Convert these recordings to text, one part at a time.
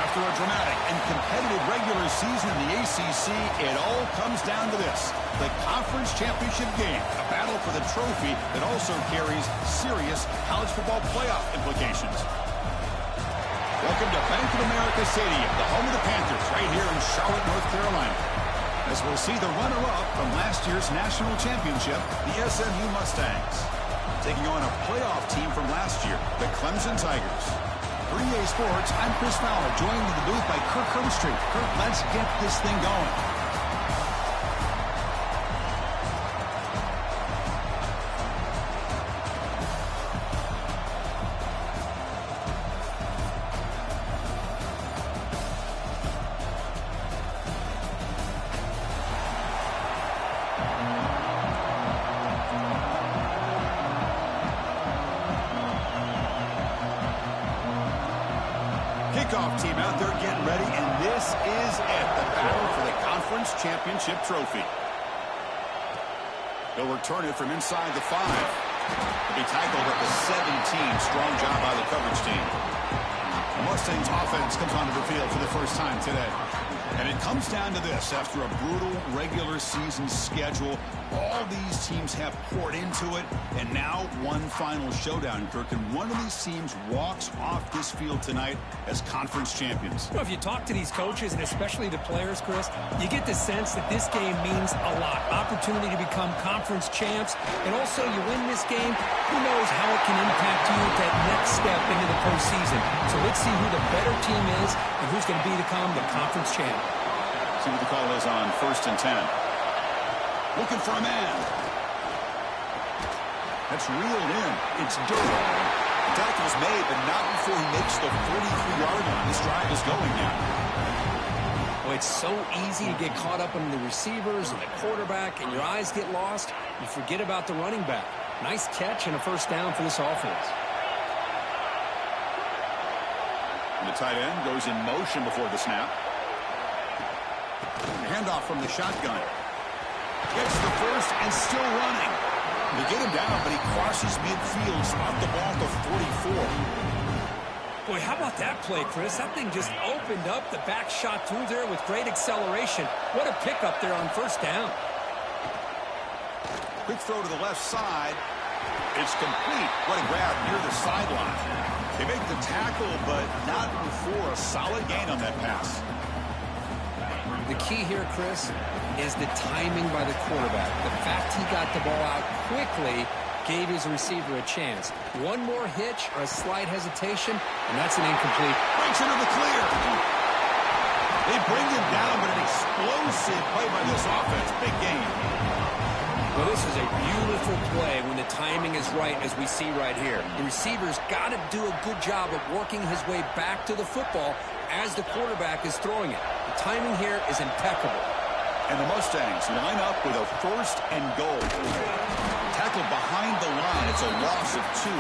After a dramatic and competitive regular season in the ACC, it all comes down to this: the conference championship game, a battle for the trophy that also carries serious college football playoff implications. Welcome to Bank of America Stadium, the home of the Panthers, right here in Charlotte, North Carolina, as we'll see the runner-up from last year's national championship, the SMU Mustangs, taking on a playoff team from last year, the Clemson Tigers. For EA Sports, I'm Chris Fowler, joined in the booth by Kirk Herbstreit. Kirk, let's get this thing going. Kickoff team out there getting ready, and this is it, the battle for the conference championship trophy. They'll return it from inside the 5. They'll be tackled at the 17. Strong job by the coverage team. The Mustangs offense comes onto the field for the first time today. And it comes down to this: after a brutal regular season schedule, all these teams have poured into it, and now one final showdown, Kirk, and one of these teams walks off this field tonight as conference champions. Well, if you talk to these coaches, and especially the players, Chris, you get the sense that this game means a lot. Opportunity to become conference champs, and also you win this game, who knows how it can impact you at that next step into the postseason. So let's see who the better team is and who's going to become the conference champ. See what the call is on 1st and 10. Looking for a man. That's reeled in. It's Durham. The tackle's made, but not before he makes the 43-yard line. This drive is going now. Well, it's so easy to get caught up in the receivers and the quarterback, and your eyes get lost. You forget about the running back. Nice catch and a first down for this offense. And the tight end goes in motion before the snap. Handoff from the shotgun. Gets the first and still running. They get him down, but he crosses midfield, stopped the ball to 44. Boy, how about that play, Chris? That thing just opened up. The back shot through there with great acceleration. What a pickup there on first down. Quick throw to the left side. It's complete. What a grab near the sideline. They make the tackle, but not before a solid gain on that pass. The key here, Chris, is the timing by the quarterback. The fact he got the ball out quickly gave his receiver a chance. One more hitch or a slight hesitation, and that's an incomplete. Breaks into the clear. They bring him down, but an explosive play by this offense. Big game. Well, this is a beautiful play when the timing is right, as we see right here. The receiver's got to do a good job of working his way back to the football as the quarterback is throwing it. The timing here is impeccable. And the Mustangs line up with a 1st and goal. Tackled behind the line. It's a loss of 2.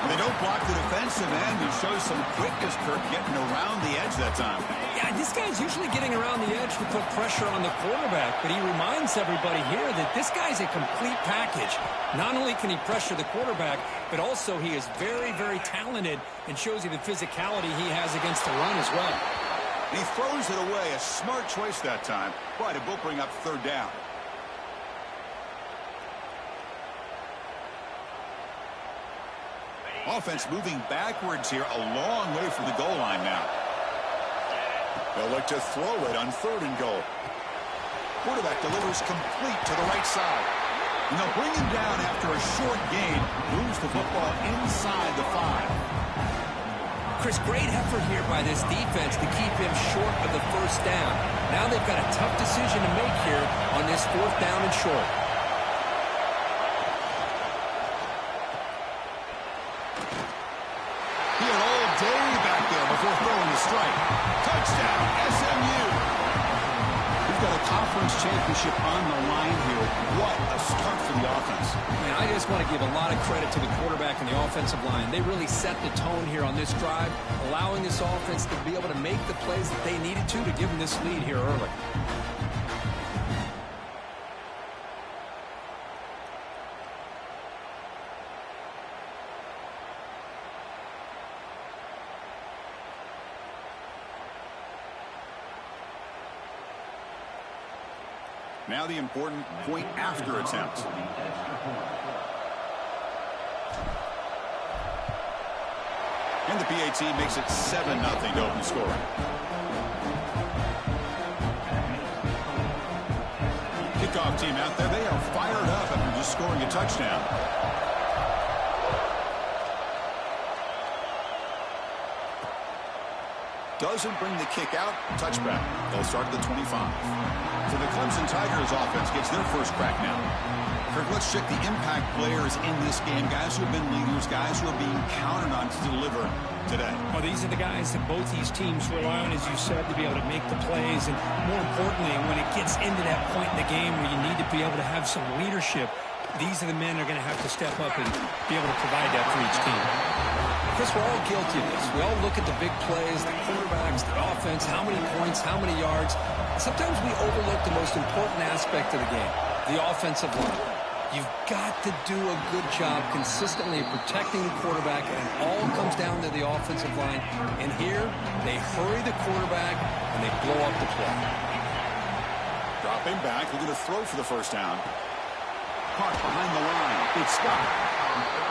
And they don't block the defensive end, who shows some quickness, Kirk, getting around the edge that time. Yeah, this guy's usually getting around the edge to put pressure on the quarterback, but he reminds everybody here that this guy's a complete package. Not only can he pressure the quarterback, but also he is very, very talented and shows you the physicality he has against the run as well. And he throws it away. A smart choice that time, but it will bring up 3rd down. Offense moving backwards here, a long way from the goal line now. They'll look to throw it on 3rd and goal. Quarterback delivers complete to the right side. And they'll bring him down after a short gain. Moves the football inside the 5. Chris, great effort here by this defense to keep him short of the first down. Now they've got a tough decision to make here on this 4th down and short. He had all day back there before throwing the strike. Touchdown, SMU. We've got a conference championship on the line here. What a start for the offense. Man, I just want to give a lot of credit to the quarterback and the offensive line. They really set the tone here on this drive, allowing this offense to be able to make the plays that they needed to give them this lead here early. Now the important point after attempt. And the PAT makes it 7-0 to open scoring. Kickoff team out there. They are fired up after just scoring a touchdown. Doesn't bring the kick out. Touchback. They'll start at the 25. So the Clemson Tigers offense gets their first crack now. Kirk, let's check the impact players in this game. Guys who have been leaders, guys who are being counted on to deliver today. Well, these are the guys that both these teams rely on, as you said, to be able to make the plays. And more importantly, when it gets into that point in the game where you need to be able to have some leadership, these are the men that are going to have to step up and be able to provide that for each team. Chris, we're all guilty of this. We all look at the big plays, the quarterbacks, the offense, how many points, how many yards. Sometimes we overlook the most important aspect of the game, the offensive line. You've got to do a good job consistently protecting the quarterback, and it all comes down to the offensive line. And here, they hurry the quarterback, and they blow up the play. Dropping back, looking to throw for the first down. Caught behind the line. It's Scott.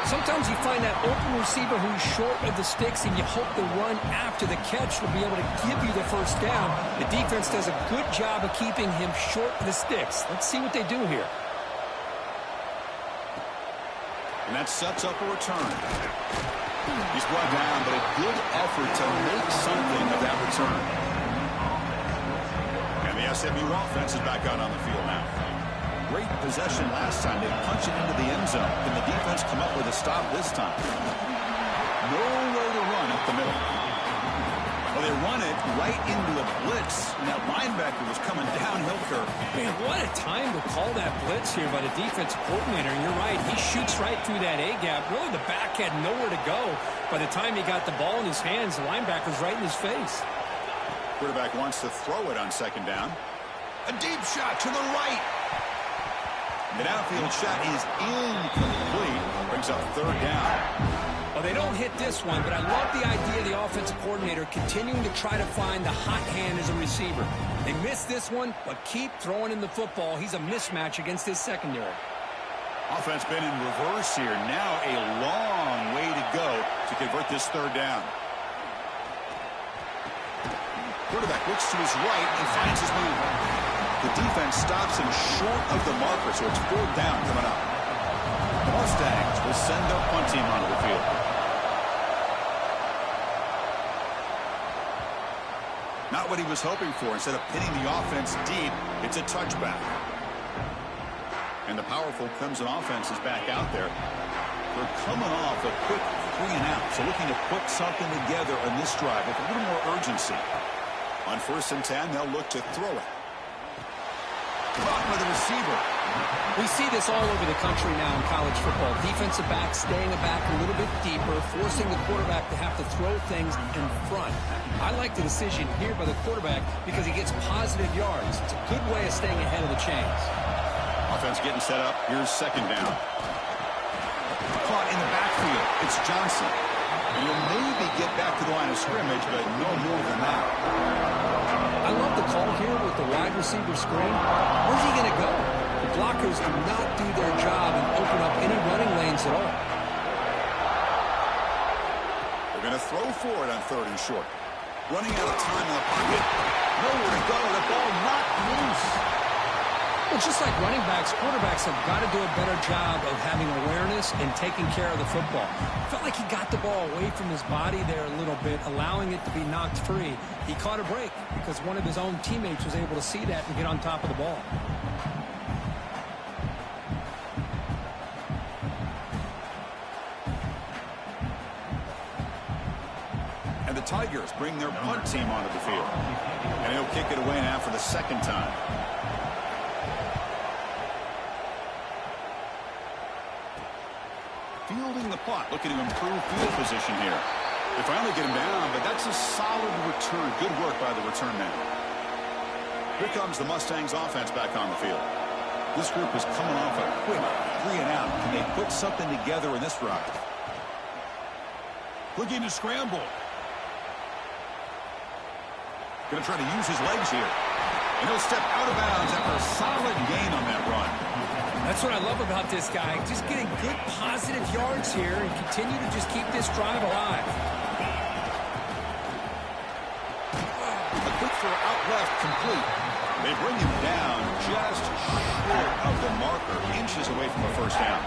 Sometimes you find that open receiver who's short of the sticks, and you hope the run after the catch will be able to give you the first down. The defense does a good job of keeping him short of the sticks. Let's see what they do here. And that sets up a return. He's brought down, but a good effort to make something of that return. And the SMU offense is back out on the field now. Great possession last time. They punch it into the end zone. Can the defense come up with a stop this time? Nowhere to run up the middle. Well, they run it right into a blitz, and that linebacker was coming downhill curve. Man, what a time to call that blitz here by the defensive coordinator. And you're right, he shoots right through that A-gap. Really, the back had nowhere to go. By the time he got the ball in his hands, the linebacker's right in his face. Quarterback wants to throw it on 2nd down. A deep shot to the right. The downfield shot is incomplete. Brings up 3rd down. Well, they don't hit this one, but I love the idea of the offensive coordinator continuing to try to find the hot hand as a receiver. They missed this one, but keep throwing him the football. He's a mismatch against his secondary. Offense been in reverse here. Now a long way to go to convert this 3rd down. Quarterback looks to his right and finds his man. The defense stops him short of the marker, so it's 4th down coming up. The Mustangs will send their punt team onto the field. Not what he was hoping for. Instead of pinning the offense deep, it's a touchback. And the powerful Clemson offense is back out there. They're coming off a quick 3-and-out, so looking to put something together on this drive with a little more urgency. On 1st and 10, they'll look to throw it. Caught by the receiver. We see this all over the country now in college football. Defensive backs staying back a little bit deeper, forcing the quarterback to have to throw things in front. I like the decision here by the quarterback because he gets positive yards. It's a good way of staying ahead of the chains. Offense getting set up. Here's 2nd down. Caught in the backfield. It's Johnson. And he'll maybe get back to the line of scrimmage, but no more than that. I love the call here with the wide receiver screen. Where's he going to go? The blockers do not do their job and open up any running lanes at all. They're going to throw for it on 3rd and short. Running out of time in the pocket. Nowhere to go. The ball knocked loose. Well, just like running backs, quarterbacks have got to do a better job of having awareness and taking care of the football. Felt like he got the ball away from his body there a little bit, allowing it to be knocked free. He caught a break because one of his own teammates was able to see that and get on top of the ball. And the Tigers bring their punt team onto the field. And he'll kick it away now for the 2nd time. Fielding the punt, looking to improve field position here. They finally get him down, but that's a solid return. Good work by the return man. Here comes the Mustangs offense back on the field. This group is coming off a quick 3 and out. Can they put something together in this drive? Looking to scramble. Going to try to use his legs here. And he'll step out of bounds after a solid gain on that run. That's what I love about this guy. Just getting good positive yards here and continue to just keep this drive alive. A quick throw out left, complete. They bring him down just short of the marker, inches away from a 1st down.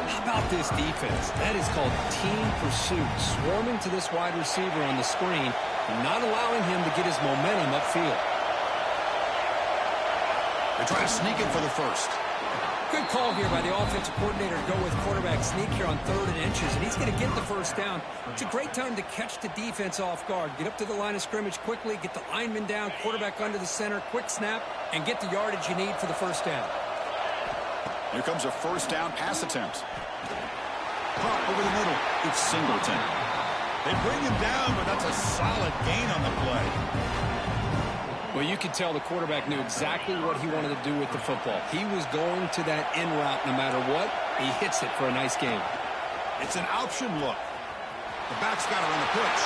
How about this defense? That is called team pursuit. Swarming to this wide receiver on the screen and not allowing him to get his momentum upfield. They try to sneak it for the 1st. Good call here by the offensive coordinator to go with quarterback sneak here on 3rd and inches, and he's going to get the 1st down. It's a great time to catch the defense off guard. Get up to the line of scrimmage quickly, get the lineman down, quarterback under the center, quick snap, and get the yardage you need for the 1st down. Here comes a 1st down pass attempt. Pop over the middle. It's Singleton. They bring him down, but that's a solid gain on the play. Well, you could tell the quarterback knew exactly what he wanted to do with the football. He was going to that in route no matter what. He hits it for a nice gain. It's an option look. The back's got it on the pitch.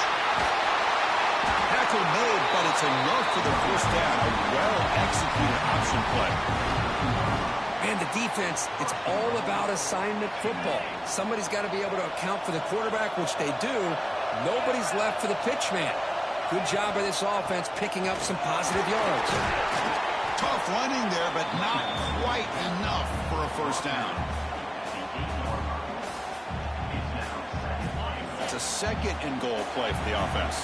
Tackle made, but it's enough for the 1st down. A well-executed option play. And the defense, it's all about assignment football. Somebody's got to be able to account for the quarterback, which they do. Nobody's left for the pitch man. Good job by this offense picking up some positive yards. Tough running there, but not quite enough for a 1st down. It's a 2nd and goal play for the offense.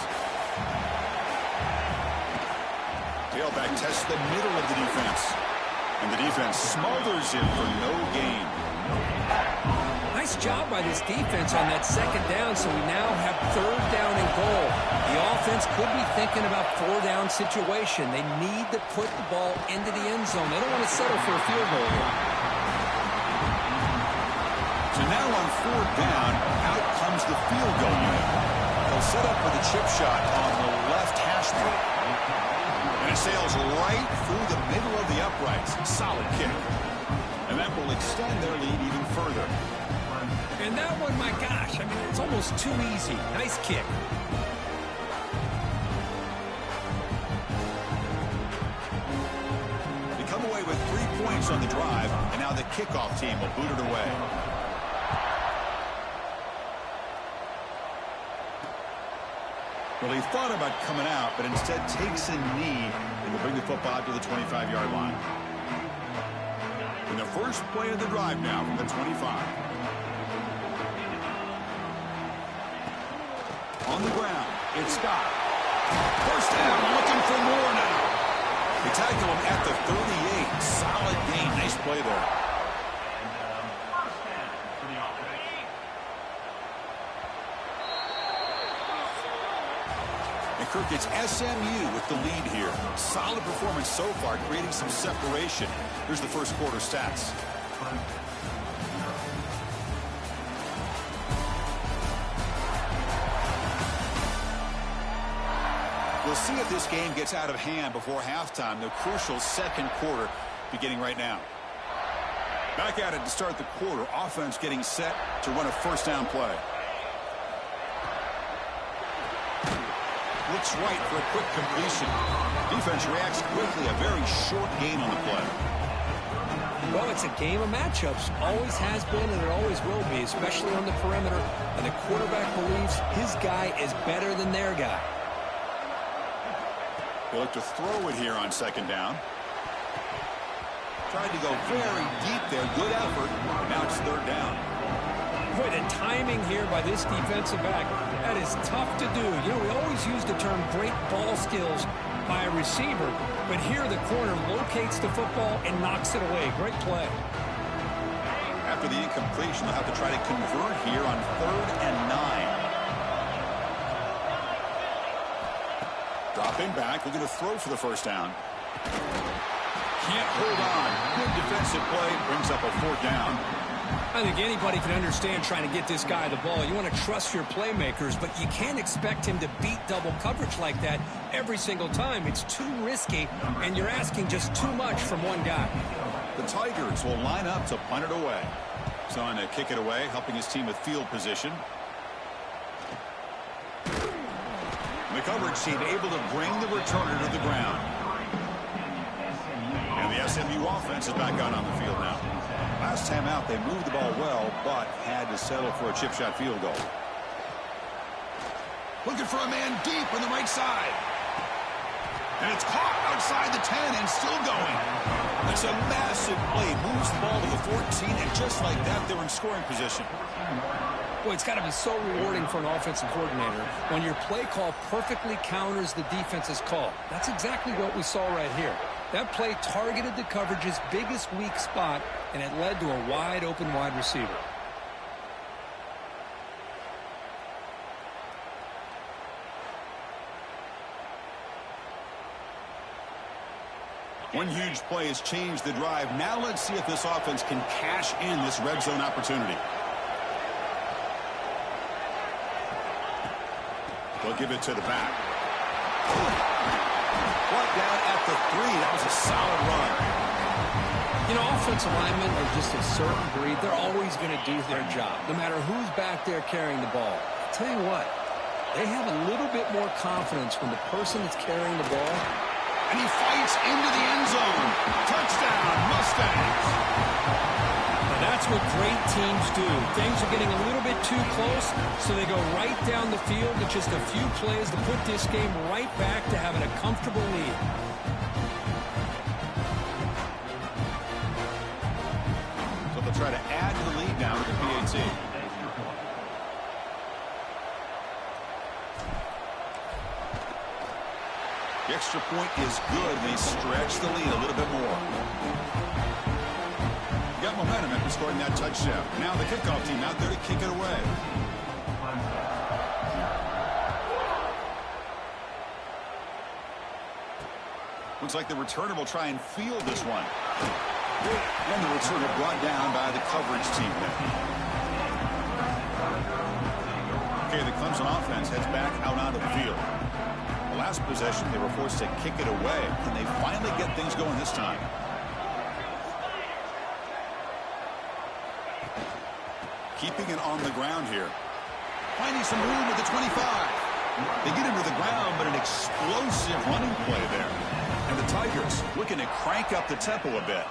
Tailback tests the middle of the defense. And the defense smothers him for no gain. Nice job by this defense on that 2nd down, so we now have 3rd down and goal. The offense could be thinking about 4-down situation. They need to put the ball into the end zone. They don't want to settle for a field goal here. So now on 4th down, out comes the field goal unit. They'll set up with a chip shot on the left hash mark. And it sails right through the middle of the uprights. Solid kick. And that will extend their lead even further. And that one, my gosh, I mean, it's almost too easy. Nice kick. They come away with 3 points on the drive, and now the kickoff team will boot it away. Well, he thought about coming out, but instead takes a knee and will bring the football out to the 25-yard line. And the first play of the drive now from the 25. On the ground, it's Scott. 1st down, looking for more now. They tackle him at the 38. Solid gain. Nice play there. And Kirk, it's SMU with the lead here. Solid performance so far, creating some separation. Here's the 1st quarter stats. We'll see if this game gets out of hand before halftime. The crucial 2nd quarter beginning right now. Back at it to start the quarter. Offense getting set to run a 1st down play. Looks right for a quick completion. Defense reacts quickly. A very short gain on the play. Well, it's a game of matchups. Always has been, and it always will be, especially on the perimeter. And the quarterback believes his guy is better than their guy. They look to throw it here on second down. Tried to go very deep there. Good effort. Now it's third down. Boy, the timing here by this defensive back, that is tough to do. You know, we always use the term great ball skills by a receiver, but here the corner locates the football and knocks it away. Great play. After the incompletion, they'll have to try to convert here on 3rd and 9. Dropping back, looking to throw for the first down. Can't hold on. Good defensive play, brings up a 4th down. I think anybody can understand trying to get this guy the ball. You want to trust your playmakers, but you can't expect him to beat double coverage like that every single time. It's too risky, and you're asking just too much from one guy. The Tigers will line up to punt it away. So on to kick it away, helping his team with field position. The coverage team able to bring the returner to the ground. And the SMU offense is back out on the field now. Last time out, they moved the ball well, but had to settle for a chip shot field goal. Looking for a man deep on the right side. And it's caught outside the 10 and still going. That's a massive play. Moves the ball to the 14, and just like that, they're in scoring position. Boy, it's got to be so rewarding for an offensive coordinator when your play call perfectly counters the defense's call. That's exactly what we saw right here. That play targeted the coverage's biggest weak spot, and it led to a wide-open wide receiver. One huge play has changed the drive. Now let's see if this offense can cash in this red zone opportunity. They'll give it to the back. Brought down at the 3. That was a solid run. You know, offensive linemen are just a certain breed. They're always going to do their job, no matter who's back there carrying the ball. I'll tell you what, they have a little bit more confidence when the person that's carrying the ball. And he fights into the end zone. Touchdown, Mustangs. Now that's what great teams do. Things are getting a little bit too close, so they go right down the field with just a few plays to put this game right back to having a comfortable lead. So they'll try to add to the lead now with the PAT. The extra point is good. They stretch the lead a little bit more. Got momentum after scoring that touchdown. Now the kickoff team out there to kick it away. Looks like the returner will try and field this one. And the returner brought down by the coverage team there. Okay, the Clemson offense heads back out onto the field. The last possession, they were forced to kick it away. Can they finally get things going this time? Keeping it on the ground here. Finding some room at the 25. They get into the ground, but an explosive running play there. And the Tigers looking to crank up the tempo a bit.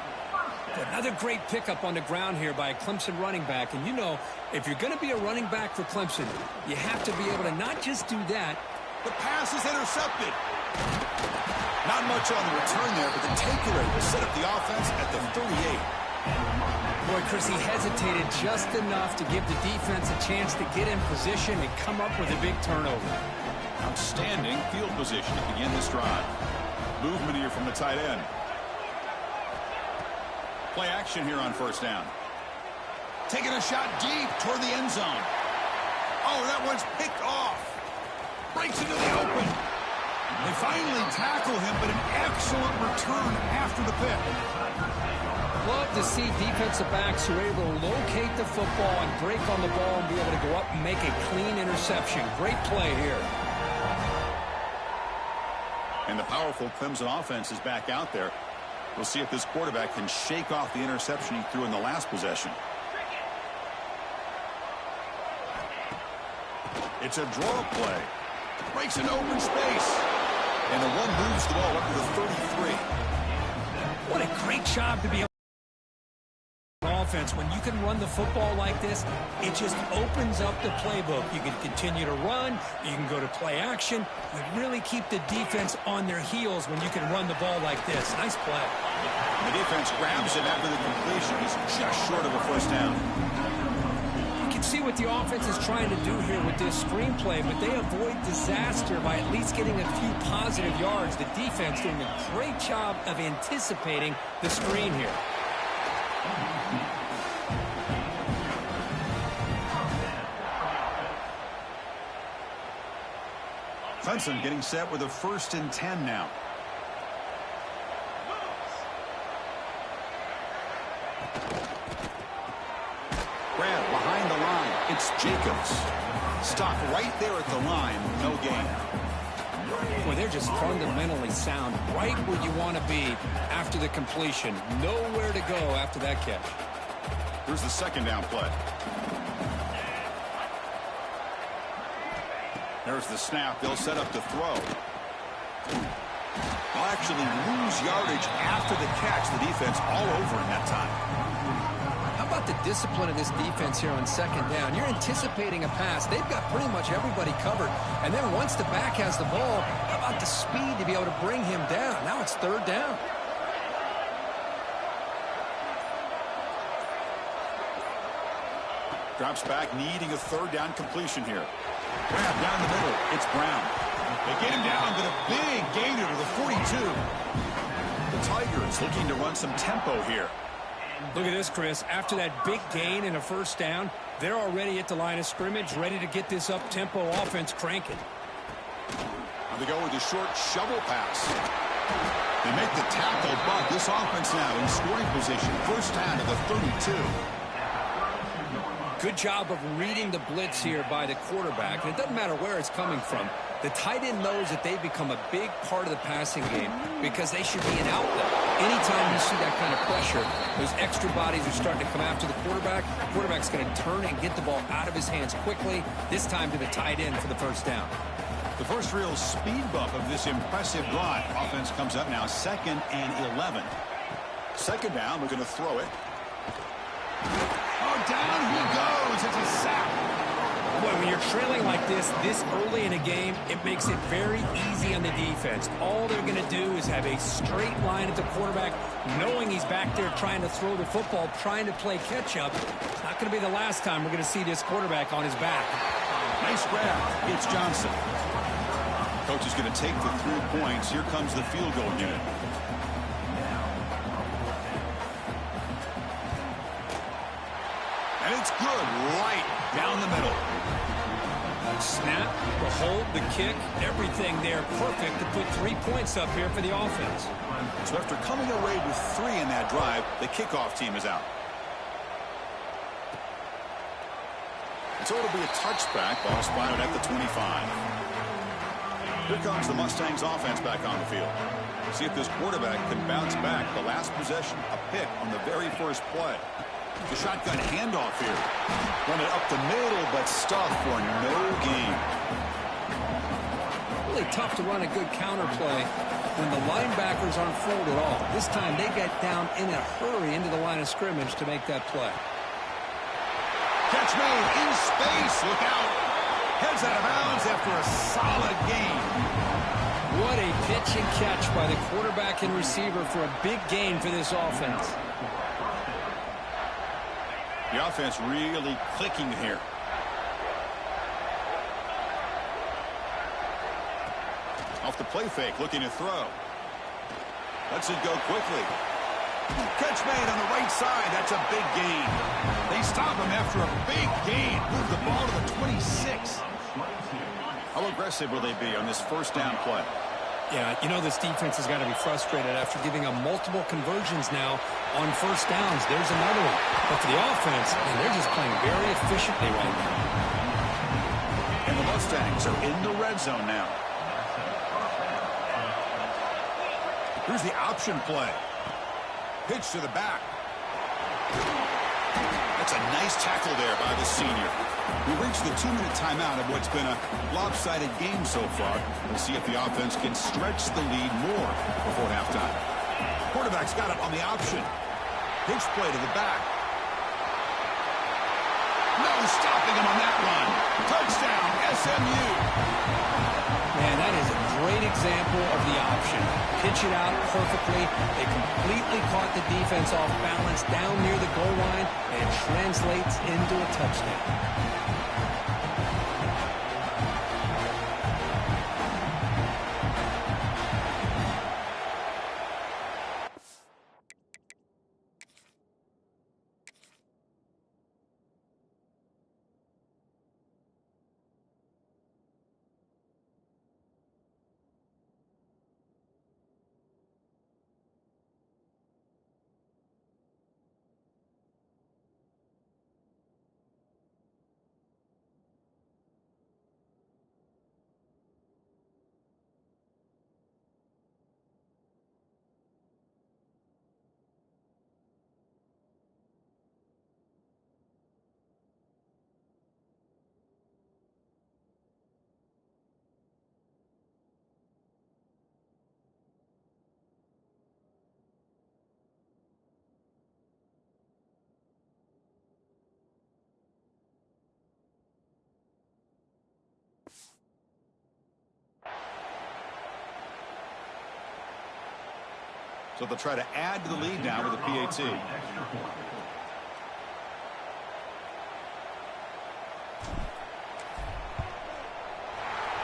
Another great pickup on the ground here by a Clemson running back. And you know, if you're going to be a running back for Clemson, you have to be able to not just do that. The pass is intercepted. Not much on the return there, but the takeaway will set up the offense at the 38. Boy, Chris, he hesitated just enough to give the defense a chance to get in position and come up with a big turnover. Outstanding field position to begin this drive. Movement here from the tight end. Play action here on first down. Taking a shot deep toward the end zone. Oh, that one's picked off. Breaks into the open. They finally tackle him, but an excellent return after the pick. Love to see defensive backs who are able to locate the football and break on the ball and be able to go up and make a clean interception. Great play here. And the powerful Clemson offense is back out there. We'll see if this quarterback can shake off the interception he threw in the last possession. It's a draw play. Breaks an open space. And the one moves the ball up to the 33. What a great job to be able offense, when you can run the football like this, it just opens up the playbook. You can continue to run. You can go to play action. You really keep the defense on their heels when you can run the ball like this. Nice play. The defense grabs it after the completion. He's just short of a first down. You can see what the offense is trying to do here with this screenplay, but they avoid disaster by at least getting a few positive yards. The defense doing a great job of anticipating the screen here. Clemson getting set with a 1st and 10 now. Grab behind the line. It's Jacobs. Stop right there at the line. No gain. Boy, they're just fundamentally sound, right where you want to be after the completion. Nowhere to go after that catch. Here's the 2nd down play. There's the snap. They'll set up to throw. They'll actually lose yardage after the catch. The defense all over in that time. How about the discipline of this defense here on 2nd down? You're anticipating a pass. They've got pretty much everybody covered. And then once the back has the ball, how about the speed to be able to bring him down? Now it's 3rd down. Drops back, needing a 3rd down completion here. Grab down the middle. It's Brown. They get him down, but a big gainer to the 42. The Tigers looking to run some tempo here. Look at this, Chris. After that big gain and a 1st down, they're already at the line of scrimmage, ready to get this up-tempo offense cranking. Now they go with a short shovel pass. They make the tackle, but this offense now in scoring position. 1st down to the 32. Good job of reading the blitz here by the quarterback. And it doesn't matter where it's coming from. The tight end knows that they've become a big part of the passing game because they should be an outlet. Anytime you see that kind of pressure, those extra bodies are starting to come after the quarterback. The quarterback's going to turn and get the ball out of his hands quickly, this time to the tight end for the 1st down. The first real speed bump of this impressive drive. Offense comes up now 2nd and 11. 2nd down, we're going to throw it. Oh, down he goes. It's a sack. Boy, when you're trailing like this early in a game, it makes it very easy on the defense. All they're going to do is have a straight line at the quarterback, knowing he's back there trying to throw the football, trying to play catch-up. It's not going to be the last time we're going to see this quarterback on his back. Nice grab. It's Johnson. Coach is going to take the 3 points. Here comes the field goal unit. And it's good right down the middle. Snap, the hold, the kick, everything there perfect to put 3 points up here for the offense. So after coming away with 3 in that drive, the kickoff team is out. So it'll be a touchback. Ball spotted at the 25. Here comes the Mustangs offense back on the field. See if this quarterback can bounce back. The last possession, a pick on the very first play. The shotgun handoff here. Run it up the middle, but stuffed for no gain. Really tough to run a good counter play when the linebackers aren't fooled at all. This time they get down in a hurry into the line of scrimmage to make that play. Catch made in space. Look out. Heads out of bounds after a solid gain. What a pitch and catch by the quarterback and receiver for a big gain for this offense. The offense really clicking here. Off the play fake, looking to throw. Lets it go quickly. Catch made on the right side. That's a big gain. They stop him after a big gain. Move the ball to the 26. How aggressive will they be on this 1st down play? Yeah, you know this defense has got to be frustrated after giving them multiple conversions now on 1st downs. There's another one. But for the offense, man, they're just playing very efficiently right now. And the Mustangs are in the red zone now. Here's the option play. Pitch to the back. That's a nice tackle there by the senior. We reached the 2-minute timeout of what's been a lopsided game so far. We'll see if the offense can stretch the lead more before halftime. Quarterback's got it on the option. Pitch play to the back. No stopping him on that run. Touchdown, SMU. Man, that is a great example of the option. Pitch it out perfectly. They completely caught the defense off balance down near the goal line, and it translates into a touchdown. So they'll try to add to the lead now with a PAT.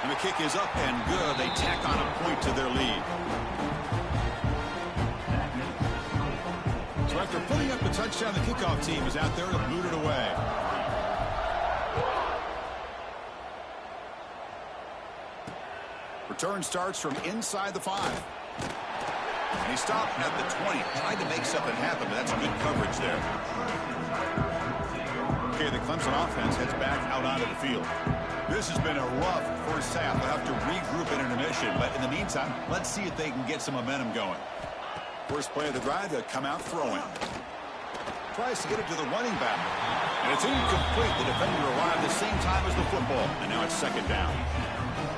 And the kick is up and good. They tack on a point to their lead. So after putting up the touchdown, the kickoff team is out there to boot it away. Return starts from inside the 5. And he stopped at the 20. Tried to make something happen, but that's good coverage there. Okay, the Clemson offense heads back out onto the field. This has been a rough first half. They'll have to regroup in intermission, but in the meantime, let's see if they can get some momentum going. First play of the drive, they'll come out throwing. Tries to get it to the running back. And it's incomplete. The defender arrived the same time as the football, and now it's second down.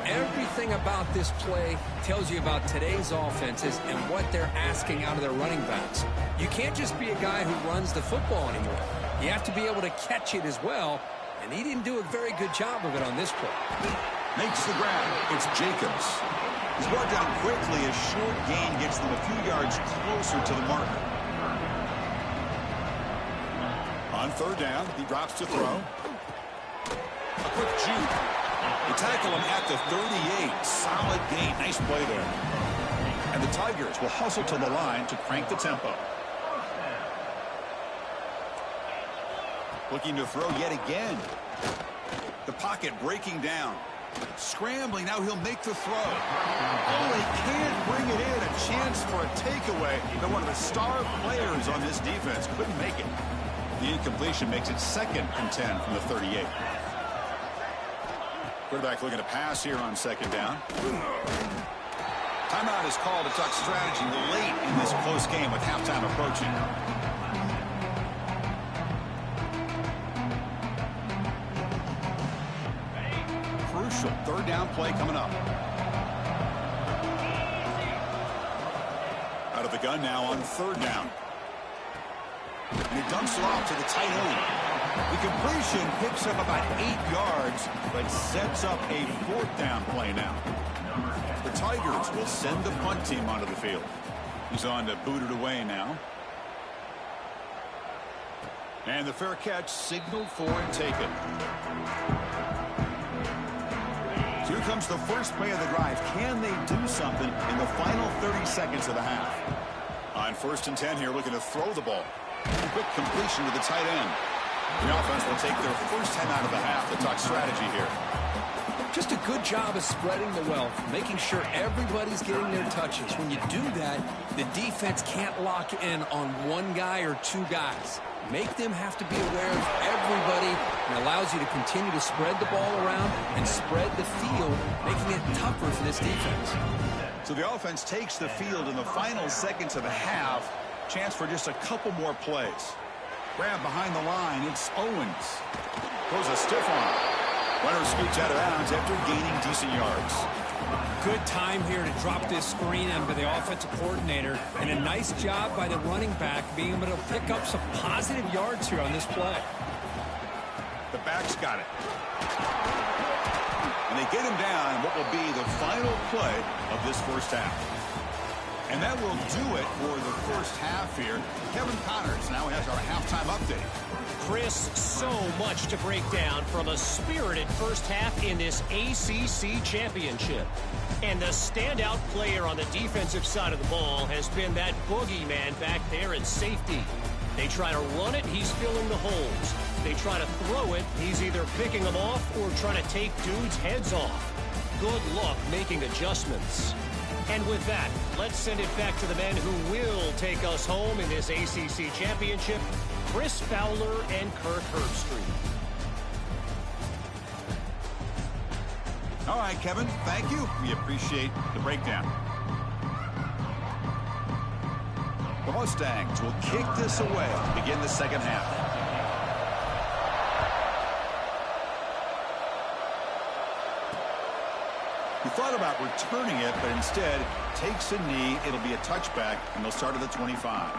Everything about this play tells you about today's offenses and what they're asking out of their running backs. You can't just be a guy who runs the football anymore. You have to be able to catch it as well, and he didn't do a very good job of it on this play. Makes the grab. It's Jacobs. He's brought down quickly. A short gain gets them a few yards closer to the marker. On third down, he drops to throw. A quick juke. They tackle him at the 38. Solid gain. Nice play there. And the Tigers will hustle to the line to crank the tempo. Looking to throw yet again. The pocket breaking down. Scrambling. Now he'll make the throw. Oh, he can't bring it in. A chance for a takeaway. But one of the star players on this defense couldn't make it. The incompletion makes it 2nd and 10 from the 38. Quarterback looking to pass here on second down. Timeout is called to talk strategy late in this close game with halftime approaching. Crucial third down play coming up. Out of the gun now on third down. And he dumps it off to the tight end. The completion picks up about 8 yards, but sets up a 4th down play now. The Tigers will send the punt team onto the field. He's on to boot it away now. And the fair catch signaled for and taken. So here comes the first play of the drive. Can they do something in the final 30 seconds of the half? On 1st and 10 here, looking to throw the ball. Quick completion to the tight end. The offense will take their first 10 out of the half to talk strategy here. Just a good job of spreading the wealth, making sure everybody's getting their touches. When you do that, the defense can't lock in on one guy or 2 guys. Make them have to be aware of everybody, and allows you to continue to spread the ball around and spread the field, making it tougher for this defense. So the offense takes the field in the final seconds of the half. Chance for just a couple more plays. Grab behind the line. It's Owens. Throws a stiff arm. Runner scoots out of bounds after gaining decent yards. Good time here to drop this screen under the offensive coordinator, and a nice job by the running back being able to pick up some positive yards here on this play. The back's got it. And they get him down in what will be the final play of this first half. And that will do it for the first half here. Kevin Connors now has our halftime update. Chris, so much to break down from a spirited first half in this ACC Championship. And the standout player on the defensive side of the ball has been that boogeyman back there at safety. They try to run it, he's filling the holes. They try to throw it, he's either picking them off or trying to take dudes' heads off. Good luck making adjustments. And with that, let's send it back to the men who will take us home in this ACC Championship, Chris Fowler and Kirk Herbstreit. All right, Kevin, thank you. We appreciate the breakdown. The Mustangs will kick this away to begin the second half. He thought about returning it, but instead takes a knee. It'll be a touchback, and they'll start at the 25.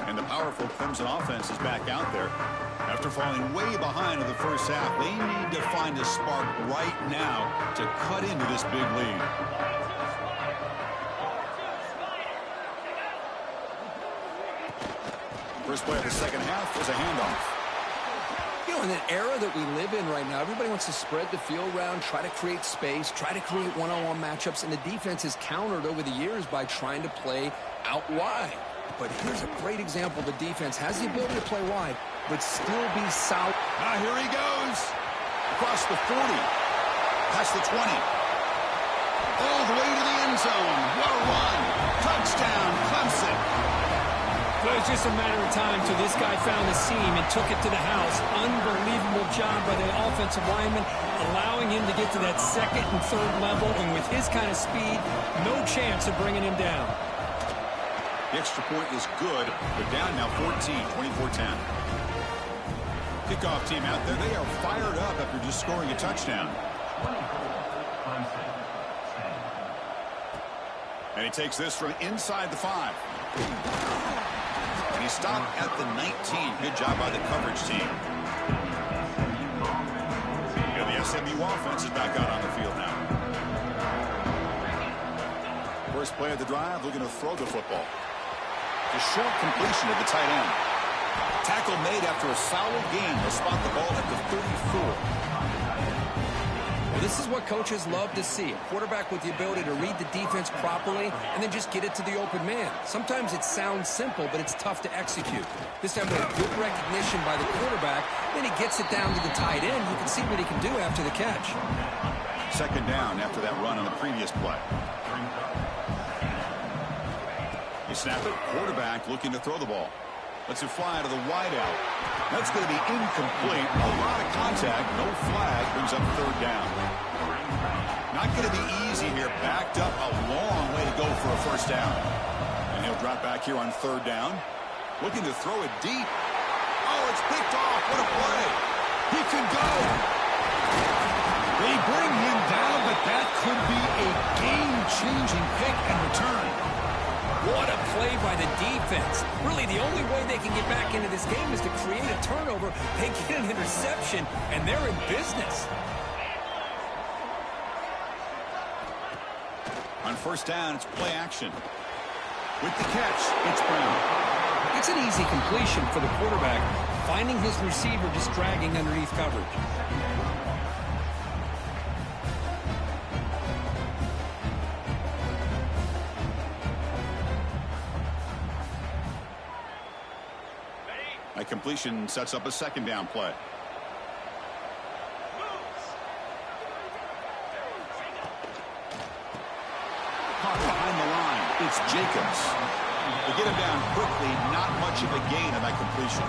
And the powerful Clemson offense is back out there. After falling way behind in the first half, they need to find a spark right now to cut into this big lead. First play of the second half was a handoff. You know, in an era that we live in right now, everybody wants to spread the field around, try to create space, try to create one-on-one matchups, and the defense has countered over the years by trying to play out wide. But here's a great example. The defense has the ability to play wide, but still be solid. Here he goes. Across the 40. Past the 20. All the way to the end zone. What a run. Touchdown, Clemson. Well, it was just a matter of time till this guy found the seam and took it to the house. Unbelievable job by the offensive lineman, allowing him to get to that second and third level. And with his kind of speed, no chance of bringing him down. The extra point is good. They're down now 14, 24-10. Kickoff team out there. They are fired up after just scoring a touchdown. And he takes this from inside the 5. And he stopped at the 19. Good job by the coverage team. And the SMU offense is back out on the field now. First play of the drive, looking to throw the football. A short completion at the tight end. Tackle made after a solid gain. They'll spot the ball at the 34. Well, this is what coaches love to see. A quarterback with the ability to read the defense properly and then just get it to the open man. Sometimes it sounds simple, but it's tough to execute. This time with good recognition by the quarterback, then he gets it down to the tight end. You can see what he can do after the catch. Second down after that run on the previous play. You snap it. Quarterback looking to throw the ball. Lets it fly to the wideout. That's going to be incomplete. A lot of contact. No flag. Brings up third down. Not going to be easy here. Backed up a long way to go for a first down. And he'll drop back here on third down. Looking to throw it deep. Oh, it's picked off. What a play. He can go. They bring him down, but that could be a game-changing pick and return. What a play by the defense. Really, the only way they can get back into this game is to create a turnover. They get an interception, and they're in business. On first down, it's play action. With the catch, it's Brown. It's an easy completion for the quarterback, finding his receiver just dragging underneath coverage. That completion sets up a second down play. Caught behind the line. It's Jacobs. They get him down quickly. Not much of a gain on that completion.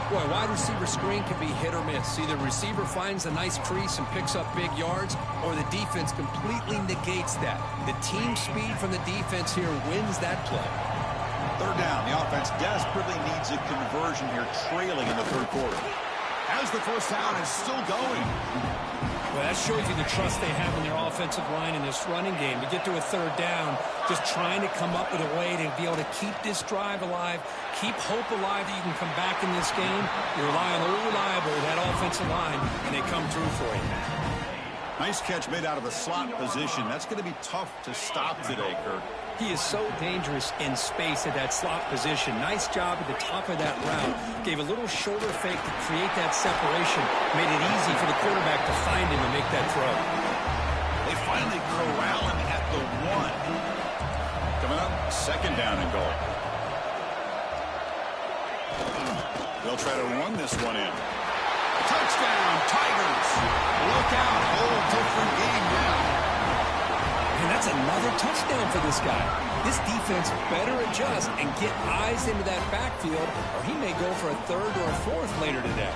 Boy, wide receiver screen can be hit or miss. Either receiver finds a nice crease and picks up big yards, or the defense completely negates that. The team speed from the defense here wins that play. Third down. The offense desperately needs a conversion here, trailing in the third quarter. As the first down is still going. Well, that shows you the trust they have in their offensive line in this running game. To get to a third down, just trying to come up with a way to be able to keep this drive alive, keep hope alive that you can come back in this game. You rely on old reliable, that offensive line, and they come through for you. Nice catch made out of a slot position. That's going to be tough to stop today, Kirk. He is so dangerous in space at that slot position. Nice job at the top of that route. Gave a little shoulder fake to create that separation. Made it easy for the quarterback to find him and make that throw. They finally corral him at the 1. Coming up, second down and goal. They'll try to run this one in. Touchdown, Tigers. Look out, whole different game now. And that's another touchdown for this guy. This defense better adjust and get eyes into that backfield, or he may go for a third or a fourth later today.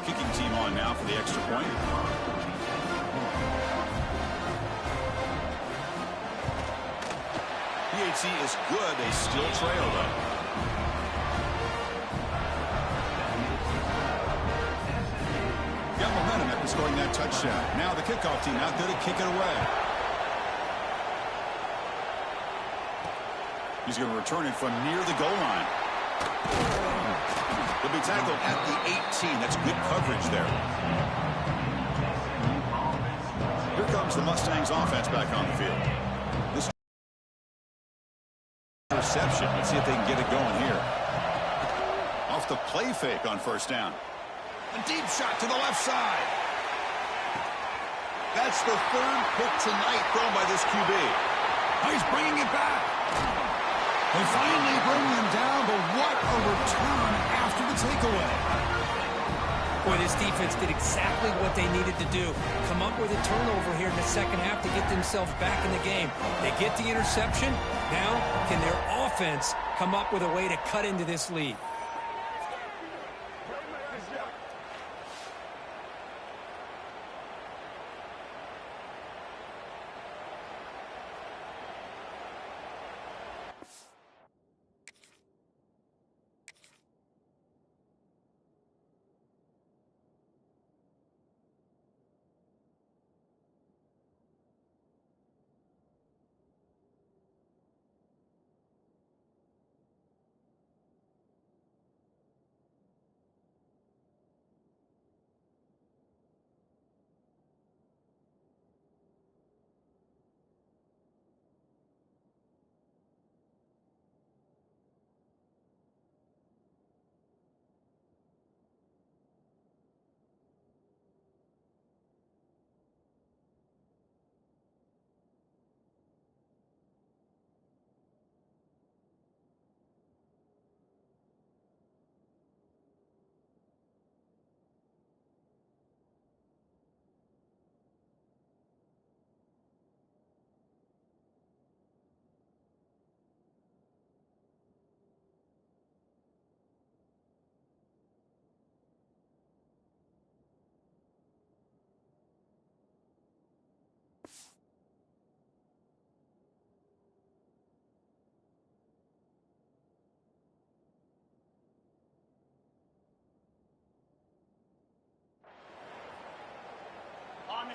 Kicking team on now for the extra point. PAT is good. They still trail, though. Got momentum after scoring that touchdown. Now the kickoff team out there to kick it away. He's going to return it from near the goal line. He'll be tackled at the 18. That's good coverage there. Here comes the Mustangs offense back on the field. This reception. Let's see if they can get it going here. Off the play fake on first down. A deep shot to the left side. That's the third pick tonight thrown by this QB. Oh, he's bringing it back. They finally bring him down, but what a return after the takeaway. Boy, this defense did exactly what they needed to do. Come up with a turnover here in the second half to get themselves back in the game. They get the interception. Now, can their offense come up with a way to cut into this lead?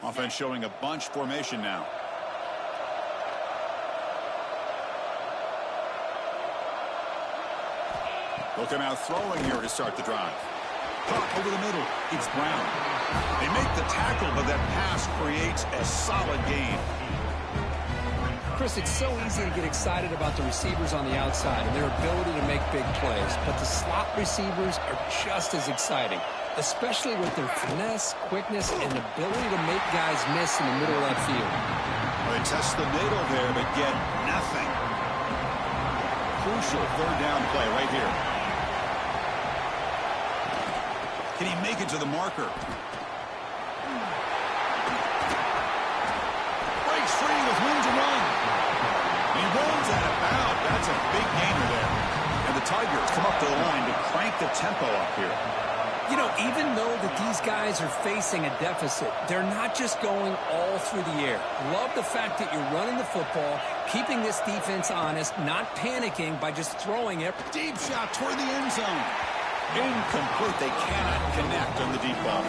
Offense showing a bunch formation now. They'll come out throwing here to start the drive. Caught over the middle. It's Brown. They make the tackle, but that pass creates a solid gain. Chris, it's so easy to get excited about the receivers on the outside and their ability to make big plays, but the slot receivers are just as exciting, especially with their finesse, quickness, and ability to make guys miss in the middle of that field. Well, they test the middle there, but get nothing. Crucial third down play right here. Can he make it to the marker? Breaks free with room to run. He rolls out of bounds. That's a big gainer there. And the Tigers come up to the line to crank the tempo up here. You know, even though that these guys are facing a deficit, they're not just going all through the air. Love the fact that you're running the football, keeping this defense honest, not panicking by just throwing it. Deep shot toward the end zone. Incomplete. They cannot connect on the deep ball.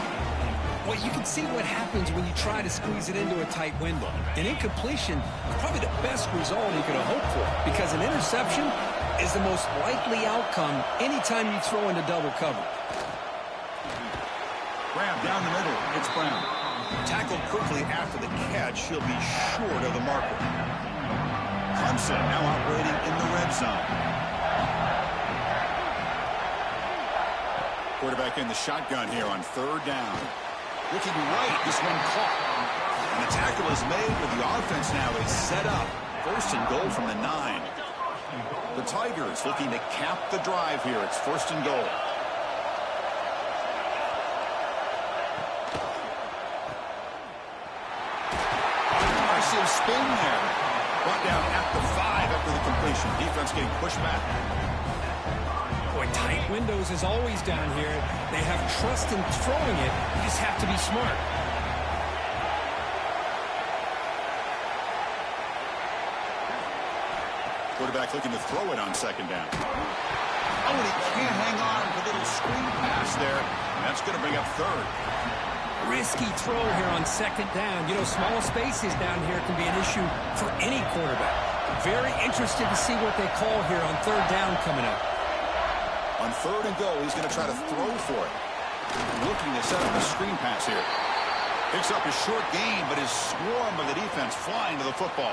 Well, you can see what happens when you try to squeeze it into a tight window. An incompletion is probably the best result you could have hoped for, because an interception is the most likely outcome anytime you throw into double cover. Grab down the middle. It's Brown. Tackled quickly after the catch. He'll be short of the marker. Clemson now operating in the red zone. Quarterback in the shotgun here on third down. Looking right. This one caught. And the tackle is made, but the offense now is set up. First and goal from the 9. The Tigers looking to cap the drive here. It's first and goal. Spin there. Brought down at the 5 after the completion. Defense getting pushed back. Boy, tight windows is always down here. They have trust in throwing it. You just have to be smart. Quarterback looking to throw it on second down. Oh, and he can't hang on with a little screen pass there. And that's going to bring up third. Risky throw here on second down. You know, small spaces down here can be an issue for any quarterback. Very interested to see what they call here on third down coming up. On third and goal, he's going to try to throw for it. Looking to set up a screen pass here. Picks up a short gain, but is swarmed by the defense flying to the football.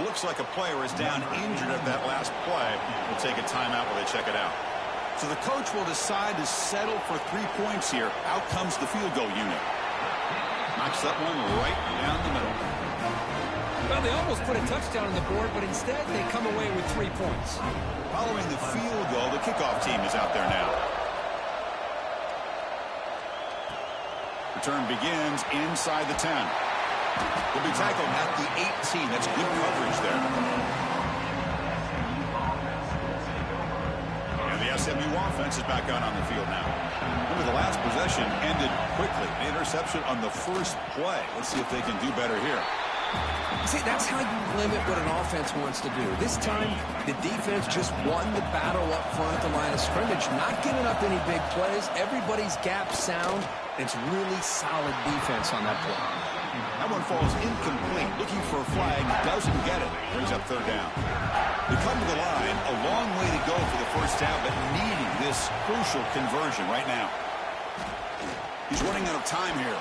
Looks like a player is down injured at that last play. We'll take a timeout while they check it out. So the coach will decide to settle for 3 points here. Out comes the field goal unit. Knocks that one right down the middle. Well, they almost put a touchdown on the board, but instead they come away with 3 points. Following the field goal, the kickoff team is out there now. Return begins inside the 10. Will be tackled at the 18. That's good coverage there. The SMU offense is back out on the field now. Remember, the last possession ended quickly. An interception on the first play. Let's see if they can do better here. See, that's how you limit what an offense wants to do. This time, the defense just won the battle up front at the line of scrimmage, not giving up any big plays. Everybody's gap sound. It's really solid defense on that play. That one falls incomplete. Looking for a flag. Doesn't get it. Brings up third down. They come to the line. A long way to go for the first down, but needing this crucial conversion right now. He's running out of time here.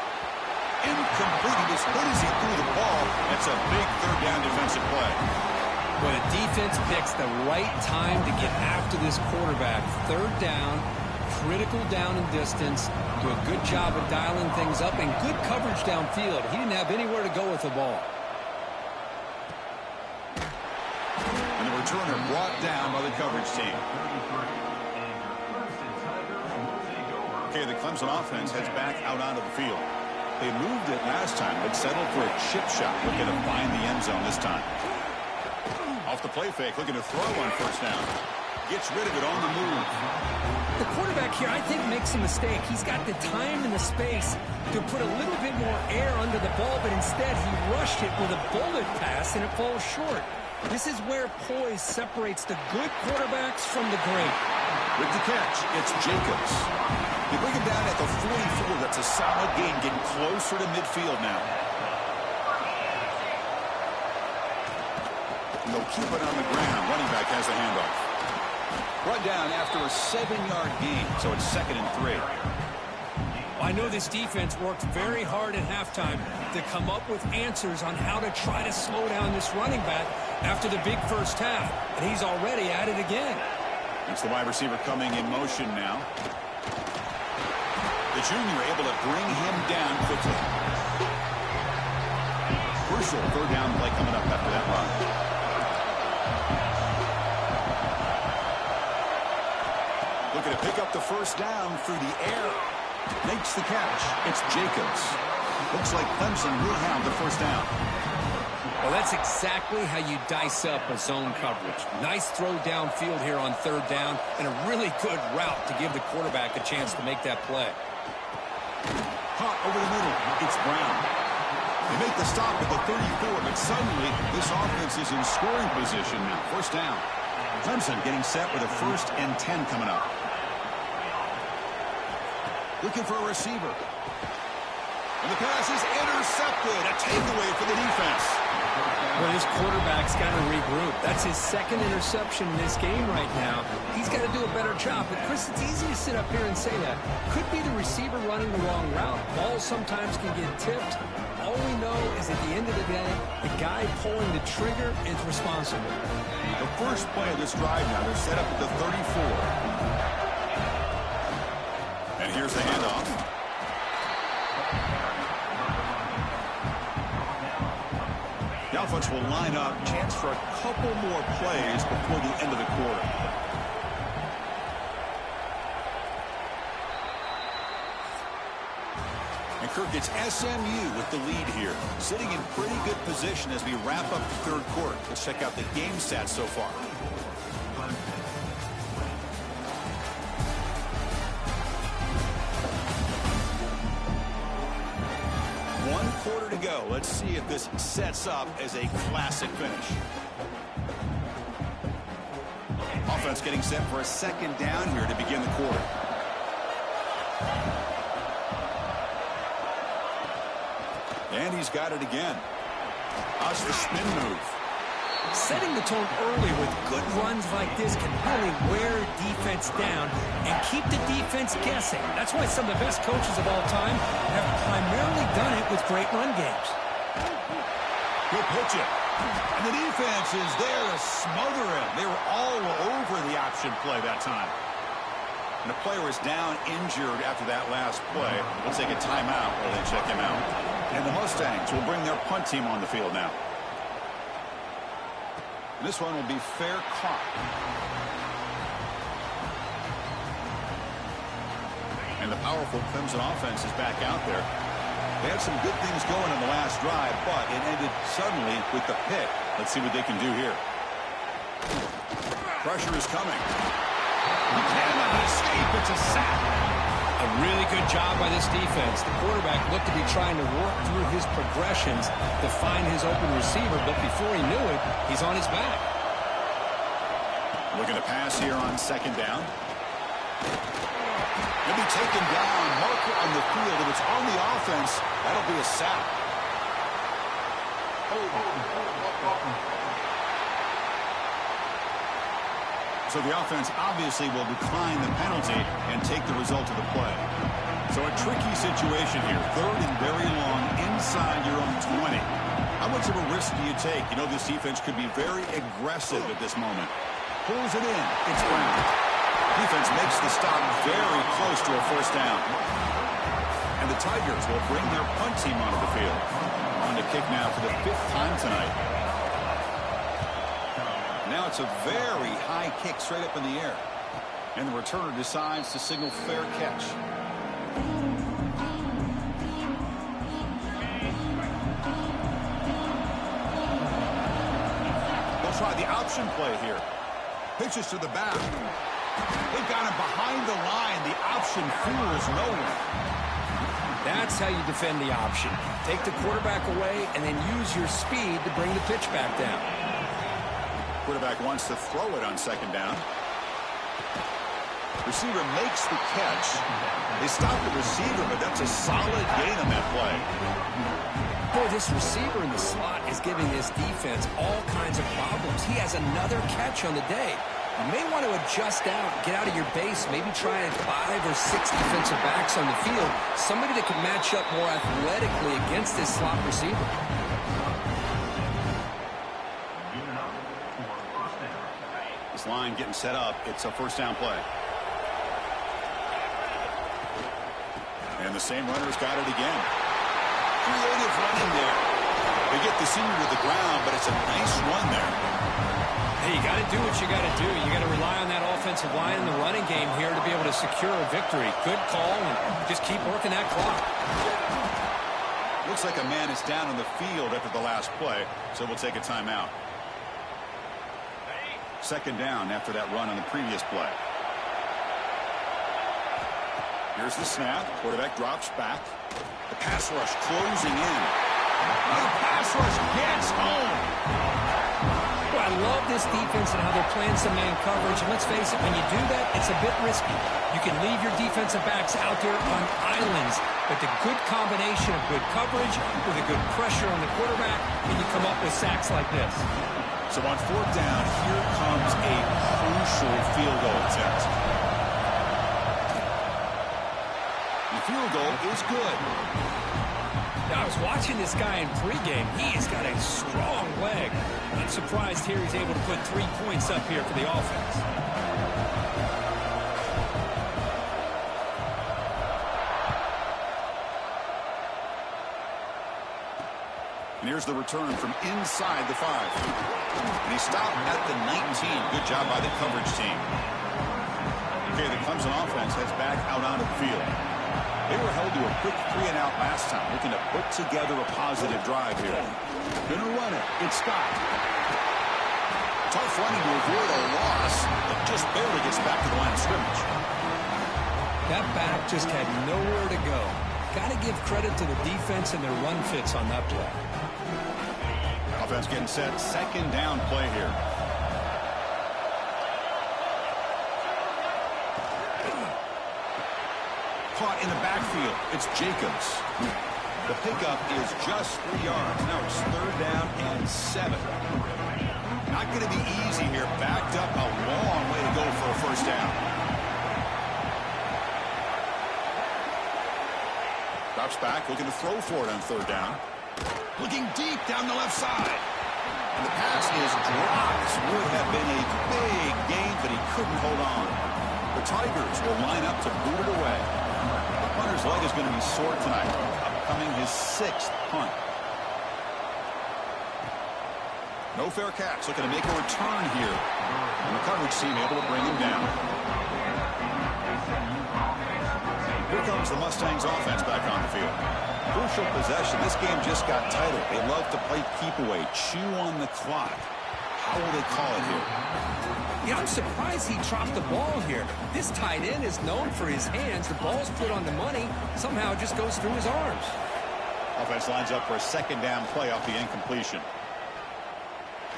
Incomplete. He just hit as he threw the ball. That's a big third down defensive play. When a defense picks the right time to get after this quarterback, third down, critical down and distance, do a good job of dialing things up, and good coverage downfield. He didn't have anywhere to go with the ball. And the returner brought down by the coverage team. Okay, the Clemson offense heads back out onto the field. They moved it last time, but settled for a chip shot. Looking to find the end zone this time. Off the play fake, looking to throw on first down. Gets rid of it on the move. The quarterback here, I think, makes a mistake. He's got the time and the space to put a little bit more air under the ball, but instead he rushed it with a bullet pass, and it falls short. This is where poise separates the good quarterbacks from the great. With the catch, it's Jacobs. They bring him down at the 44. That's a solid gain, getting closer to midfield now. And they'll keep it on the ground. Running back has a handoff. Brought down after a 7-yard gain, so it's 2nd and 3. I know this defense worked very hard at halftime to come up with answers on how to try to slow down this running back after the big first half, and he's already at it again. It's the wide receiver coming in motion now. The junior able to bring him down quickly. Crucial third down play coming up after that run. Looking to pick up the first down through the air. Makes the catch. It's Jacobs. Looks like Clemson will have the first down. Well, that's exactly how you dice up a zone coverage. Nice throw downfield here on third down, and a really good route to give the quarterback a chance to make that play. Caught over the middle. It's Brown. They make the stop at the 34, but suddenly this offense is in scoring position now. First down. Clemson getting set with a 1st and 10 coming up. Looking for a receiver. And the pass is intercepted. A takeaway for the defense. Well, this quarterback's got to regroup. That's his 2nd interception in this game right now. He's got to do a better job. But, Chris, it's easy to sit up here and say that. Could be the receiver running the wrong route. Balls sometimes can get tipped. All we know is at the end of the day, the guy pulling the trigger is responsible. The first play of this drive now, they're set up at the 34. And here's the handoff. The offense will line up, chance for a couple more plays before the end of the quarter. And Kirk gets SMU with the lead here, sitting in pretty good position as we wrap up the 3rd quarter. Let's check out the game stats so far. One quarter to go. Let's see if this sets up as a classic finish. Offense getting set for a 2nd down here to begin the quarter. And he's got it again. How's the spin move? Setting the tone early with good runs like this can really wear defense down and keep the defense guessing. That's why some of the best coaches of all time have primarily done it with great run games. Good pitch it. And the defense is there to smother him. They were all over the option play that time. And the player is down injured after that last play. We'll take a timeout while they check him out. And the Mustangs will bring their punt team on the field now. This one will be fair caught. And the powerful Clemson offense is back out there. They had some good things going in the last drive, but it ended suddenly with the pick. Let's see what they can do here. Pressure is coming. He can't let it escape. It's a sack. A really good job by this defense. The quarterback looked to be trying to work through his progressions to find his open receiver, but before he knew it, he's on his back. Looking to pass here on 2nd down. He'll be taken down. Marker on the field. If it's on the offense, that'll be a sack. So the offense obviously will decline the penalty and take the result of the play. So a tricky situation here. 3rd and very long inside your own 20. How much of a risk do you take? You know this defense could be very aggressive at this moment. Pulls it in. It's Brown. Defense makes the stop very close to a 1st down. And the Tigers will bring their punt team onto the field. On to kick now for the 5th time tonight. Now it's a very high kick straight up in the air. And the returner decides to signal fair catch. They'll try the option play here. Pitches to the back. They've got him behind the line. The option fools no one. That's how you defend the option. Take the quarterback away and then use your speed to bring the pitch back down. Quarterback wants to throw it on 2nd down. Receiver makes the catch. They stop the receiver, but that's a solid gain on that play. Boy, this receiver in the slot is giving this defense all kinds of problems. He has another catch on the day. You may want to adjust out, get out of your base, maybe try 5 or 6 defensive backs on the field. Somebody that can match up more athletically against this slot receiver. This line getting set up. It's a 1st down play. And the same runner's got it again. Creative running there. They get the senior to the ground, but it's a nice run there. Hey, you got to do what you got to do. You got to rely on that offensive line in the running game here to be able to secure a victory. Good call, and just keep working that clock. Looks like a man is down on the field after the last play, so we'll take a timeout. Second down after that run on the previous play. Here's the snap. Quarterback drops back. The pass rush closing in. The pass rush gets home. Well, I love this defense and how they're playing some man coverage. And let's face it, when you do that, it's a bit risky. You can leave your defensive backs out there on islands, but the good combination of good coverage with a good pressure on the quarterback, and you come up with sacks like this. So on fourth down, here comes a crucial field goal attempt. The field goal is good. Now, I was watching this guy in pregame. He has got a strong leg. I'm surprised here he's able to put 3 points up here for the offense. And here's the return from inside the 5. And he stopped at the 19. Good job by the coverage team. Okay, the Clemson offense heads back out onto the field. They were held to a quick 3-and-out last time, looking to put together a positive drive here. Gonna run it. It's stopped. Tough running to avoid a loss, but just barely gets back to the line of scrimmage. That back just had nowhere to go. Got to give credit to the defense and their run fits on that play. Offense getting set. Second down play here. Caught in the backfield. It's Jacobs. The pickup is just 3 yards. Now it's third down and 7. Not going to be easy here. Backed up a long way to go for a first down. Drops back, looking to throw for it on third down. Looking deep down the left side. And the pass is dropped. Would have been a big gain, but he couldn't hold on. The Tigers will line up to boot it away. The punter's leg is going to be sore tonight. Upcoming his 6th punt. No fair catch. Looking to make a return here. And the coverage team able to bring him down. Here comes the Mustangs offense back on the field. Crucial possession. This game just got tighter. They love to play keep away, chew on the clock. How will they call it here? Yeah, I'm surprised he dropped the ball here. This tight end is known for his hands. The ball's put on the money. Somehow it just goes through his arms. Offense lines up for a second down play off the incompletion.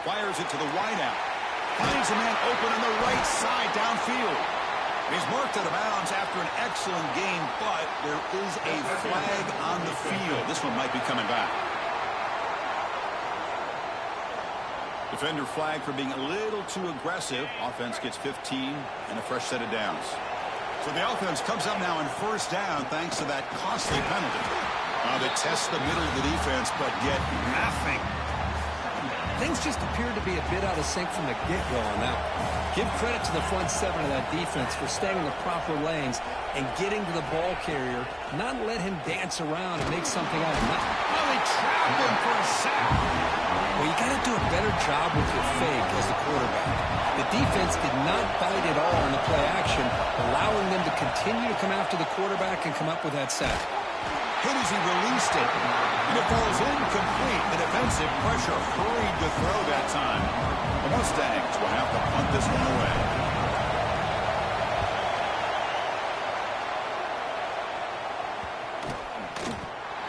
Fires it to the wideout. Finds a man open on the right side downfield. He's marked out of bounds after an excellent game, but there is a flag on the field. This one might be coming back. Defender flag for being a little too aggressive. Offense gets 15 and a fresh set of downs. So the offense comes up now on first down thanks to that costly penalty. They test the middle of the defense, but get nothing. Things just appear to be a bit out of sync from the get-go on that one. Give credit to the front 7 of that defense for staying in the proper lanes and getting to the ball carrier, not let him dance around and make something out of nothing. Oh, they trapped him for a sack. Well, you got to do a better job with your fake as the quarterback. The defense did not bite at all in the play action, allowing them to continue to come after the quarterback and come up with that sack. Hit as he released it. And it falls incomplete. The defensive pressure hurried to throw that time. The Mustangs will have to punt this one away.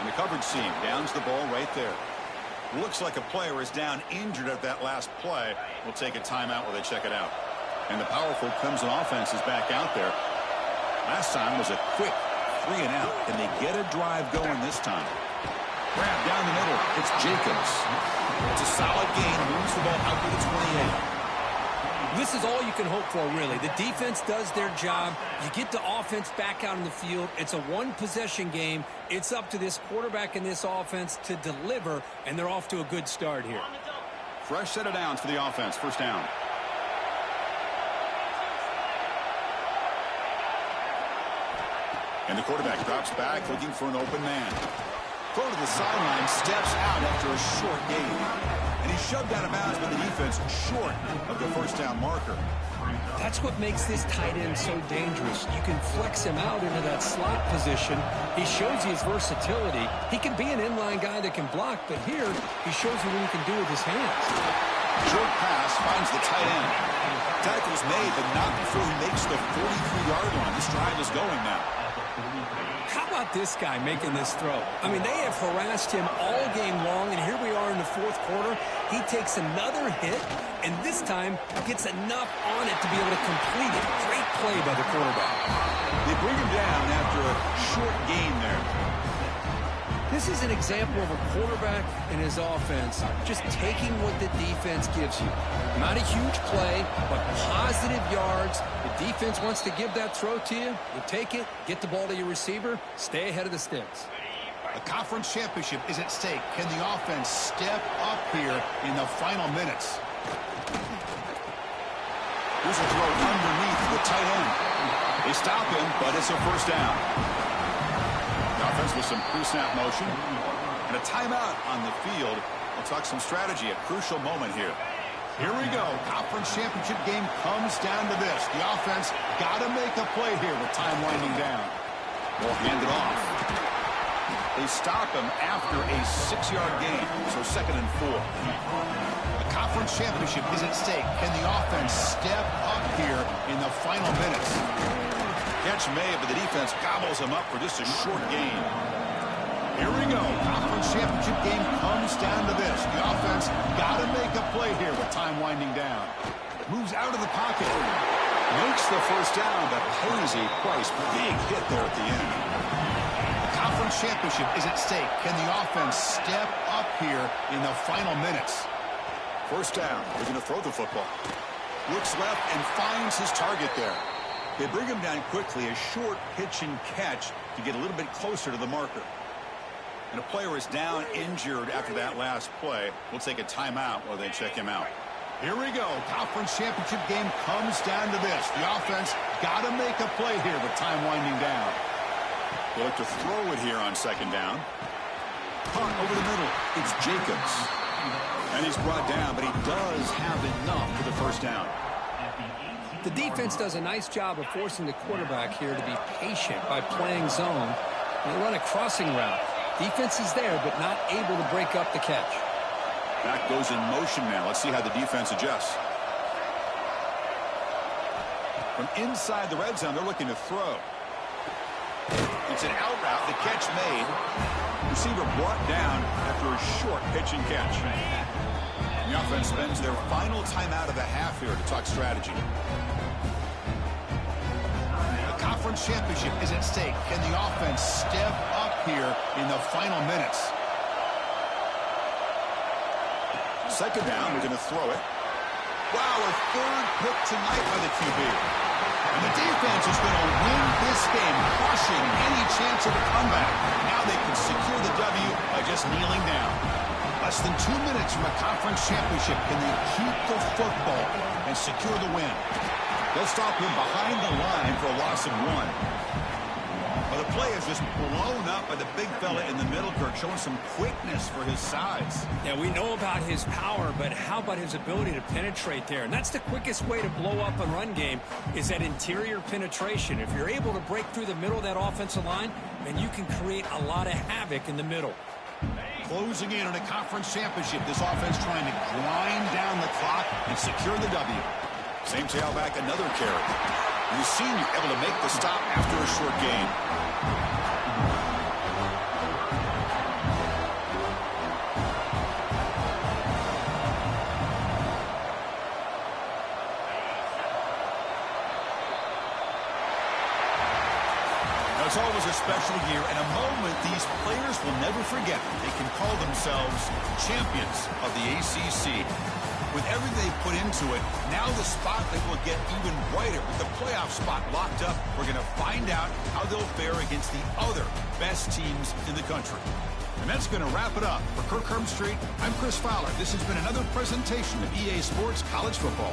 And the coverage team downs the ball right there. Looks like a player is down injured at that last play. We'll take a timeout while they check it out. And the powerful Clemson offense is back out there. Last time was a quick 3-and-out. Can they get a drive going this time? Grab down the middle. It's Jacobs. It's a solid gain. Moves the ball out to the 28. This is all you can hope for, really. The defense does their job. You get the offense back out in the field. It's a one-possession game. It's up to this quarterback and this offense to deliver, and they're off to a good start here. Fresh set of downs for the offense. First down. And the quarterback drops back, looking for an open man. Throw to the sideline, steps out after a short gain. And he shoved out of bounds with the defense short of the first down marker. That's what makes this tight end so dangerous. You can flex him out into that slot position. He shows you his versatility. He can be an inline guy that can block, but here he shows you what he can do with his hands. Short pass finds the tight end. Tackle's made, but not before he makes the 43-yard line. This drive is going now. How about this guy making this throw? I mean, they have harassed him all game long, and here we are in the fourth quarter. He takes another hit, and this time gets enough on it to be able to complete it. Great play by the quarterback. They bring him down after a short gain there. This is an example of a quarterback and his offense just taking what the defense gives you. Not a huge play, but positive yards. The defense wants to give that throw to you. You take it, get the ball to your receiver, stay ahead of the sticks. A conference championship is at stake. Can the offense step up here in the final minutes? Here's a throw underneath the tight end. They stop him, but it's a first down. The offense with some pre-snap motion. And a timeout on the field. We'll talk some strategy, a crucial moment here. Here we go. Conference championship game comes down to this. The offense got to make a play here with time winding down. They'll hand it off. They stop him after a 6-yard gain, so 2nd and 4. The conference championship is at stake. Can the offense step up here in the final minutes? Catch made, but the defense gobbles him up for just a short gain. Here we go. Conference championship game comes down to this. The offense got to make a play here with time winding down. Moves out of the pocket. Makes the first down, but pays a price. Big hit there at the end. The conference championship is at stake. Can the offense step up here in the final minutes? First down. They're going to throw the football. Looks left and finds his target there. They bring him down quickly. A short pitch and catch to get a little bit closer to the marker. And a player is down injured after that last play. We'll take a timeout while they check him out. Here we go. Conference championship game comes down to this. The offense got to make a play here with time winding down. They look to throw it here on 2nd down. Punt over the middle. It's Jacobs. And he's brought down, but he does have enough for the first down. The defense does a nice job of forcing the quarterback here to be patient by playing zone. They run a crossing route. Defense is there, but not able to break up the catch. Back goes in motion now. Let's see how the defense adjusts. From inside the red zone, they're looking to throw. It's an out route. The catch made. Receiver brought down after a short pitch and catch. The offense spends their final timeout of the half here to talk strategy. The conference championship is at stake. Can the offense step up here in the final minutes? 2nd down, we're going to throw it. Wow, a 3rd pick tonight by the QB. And the defense is going to win this game, crushing any chance of a comeback. Now they can secure the W by just kneeling down. Less than 2 minutes from a conference championship. Can they keep the football and secure the win? They'll stop him behind the line for a loss of 1. Well, the play is just blown up by the big fella in the middle, Kirk, showing some quickness for his size. Yeah, we know about his power, but how about his ability to penetrate there? And that's the quickest way to blow up a run game is that interior penetration. If you're able to break through the middle of that offensive line, then you can create a lot of havoc in the middle. Closing in on a conference championship, this offense trying to grind down the clock and secure the W. Same tailback, another carry. And the senior able to make the stop after a short gain. Now, it's always a special year and a moment these players will never forget. They can call themselves champions of the ACC. With everything they put into it, now the spotlight will get even brighter. With the playoff spot locked up, we're going to find out how they'll fare against the other best teams in the country. And that's going to wrap it up. For Kirk Street, I'm Chris Fowler. This has been another presentation of EA Sports College Football.